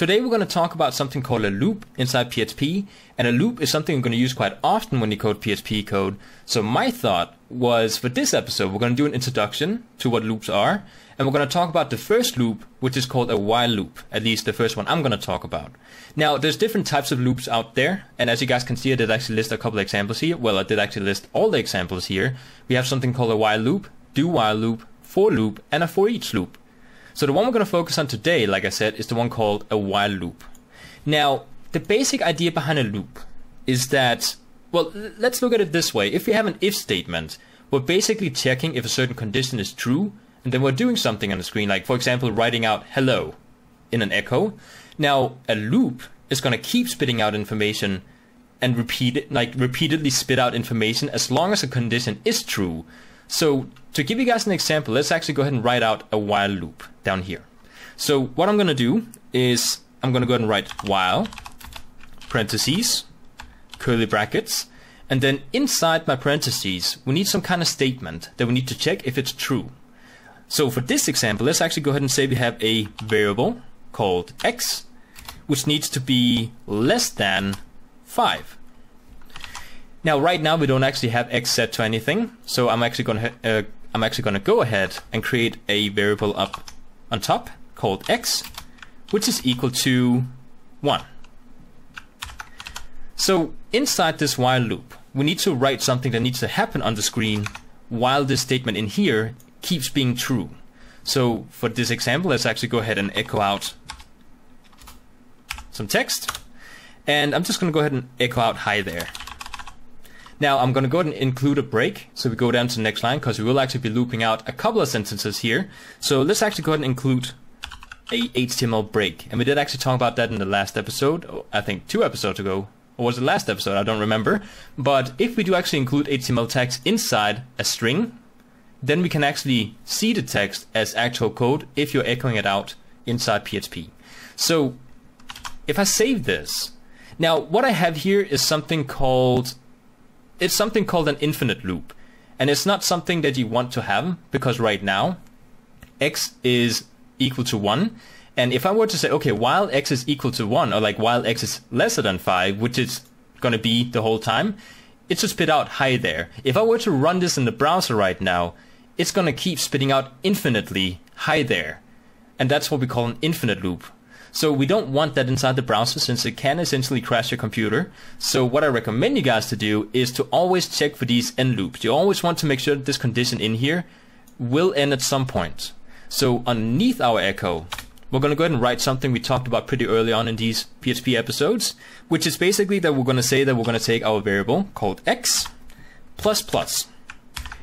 Today we're going to talk about something called a loop inside PHP, and a loop is something you're going to use quite often when you code PHP code. So my thought was, for this episode, we're going to do an introduction to what loops are, and we're going to talk about the first loop, which is called a while loop, at least the first one I'm going to talk about. Now, there's different types of loops out there, and as you guys can see, I did actually list a couple of examples here. Well, I did actually list all the examples here. We have something called a while loop, do while loop, for loop, and a for each loop. So the one we're going to focus on today, like I said, is the one called a while loop. Now, the basic idea behind a loop is that, well, let's look at it this way. If we have an if statement, we're basically checking if a certain condition is true, and then we're doing something on the screen, like, for example, writing out hello in an echo. Now, a loop is going to keep spitting out information and repeatedly spit out information as long as a condition is true. So to give you guys an example, let's actually go ahead and write out a while loop down here. So what I'm going to do is I'm going to go ahead and write while, parentheses, curly brackets, and then inside my parentheses, we need some kind of statement that we need to check if it's true. So for this example, let's actually go ahead and say we have a variable called x, which needs to be less than 5. Now, right now we don't actually have x set to anything, so I'm actually going to go ahead and create a variable up on top called x, which is equal to 1. So inside this while loop, we need to write something that needs to happen on the screen while this statement in here keeps being true. So for this example, let's actually go ahead and echo out some text, and I'm just going to go ahead and echo out hi there. Now I'm going to go ahead and include a break, so we go down to the next line, because we will actually be looping out a couple of sentences here. So let's actually go ahead and include a HTML break, and we did actually talk about that in the last episode, I think 2 episodes ago, or was it last episode, I don't remember. But if we do actually include HTML text inside a string, then we can actually see the text as actual code if you're echoing it out inside PHP. So if I save this, now what I have here is something called an infinite loop, and it's not something that you want to have, because right now x is equal to 1, and if I were to say, okay, while x is equal to 1, or like while x is lesser than 5, which is going to be the whole time, it should spit out hi there. If I were to run this in the browser right now, it's going to keep spitting out infinitely hi there, and that's what we call an infinite loop. So we don't want that inside the browser, since it can essentially crash your computer. So what I recommend you guys to do is to always check for these end loops. You always want to make sure that this condition in here will end at some point. So underneath our echo, we're going to go ahead and write something we talked about pretty early on in these PHP episodes, which is basically that we're going to say that we're going to take our variable called x plus plus,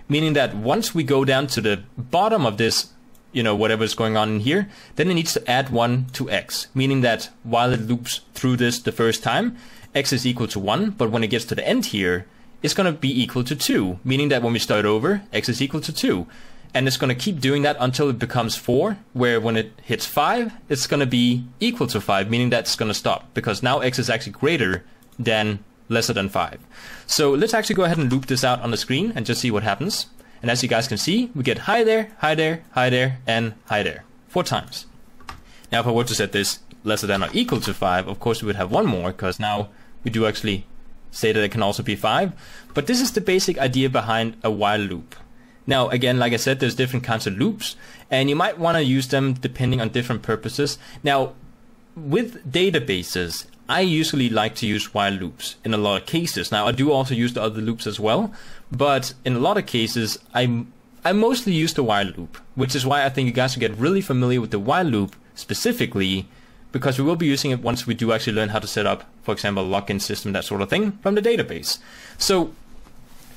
meaning that once we go down to the bottom of this, whatever's going on in here, then it needs to add 1 to x, meaning that while it loops through this the first time, x is equal to 1, but when it gets to the end here, it's going to be equal to 2, meaning that when we start over, x is equal to 2. And it's going to keep doing that until it becomes 4, where when it hits 5, it's going to be equal to 5, meaning that's going to stop, because now x is actually greater than lesser than 5. So let's actually go ahead and loop this out on the screen and just see what happens. And as you guys can see, we get hi there, hi there, hi there, and hi there 4 times. Now if I were to set this lesser than or equal to 5, of course we would have 1 more, because now we do actually say that it can also be 5. But this is the basic idea behind a while loop. Now again, like I said, there's different kinds of loops, and you might want to use them depending on different purposes. Now with databases, I usually like to use while loops in a lot of cases. Now I do also use the other loops as well, but in a lot of cases I mostly use the while loop, which is why I think you guys should get really familiar with the while loop specifically, because we will be using it once we do actually learn how to set up, for example, a login system, that sort of thing, from the database. So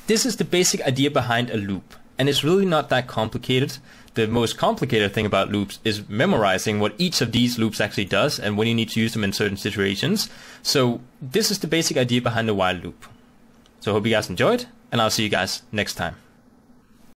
this is the basic idea behind a loop, and it's really not that complicated. The most complicated thing about loops is memorizing what each of these loops actually does and when you need to use them in certain situations. So this is the basic idea behind the while loop. So I hope you guys enjoyed, and I'll see you guys next time.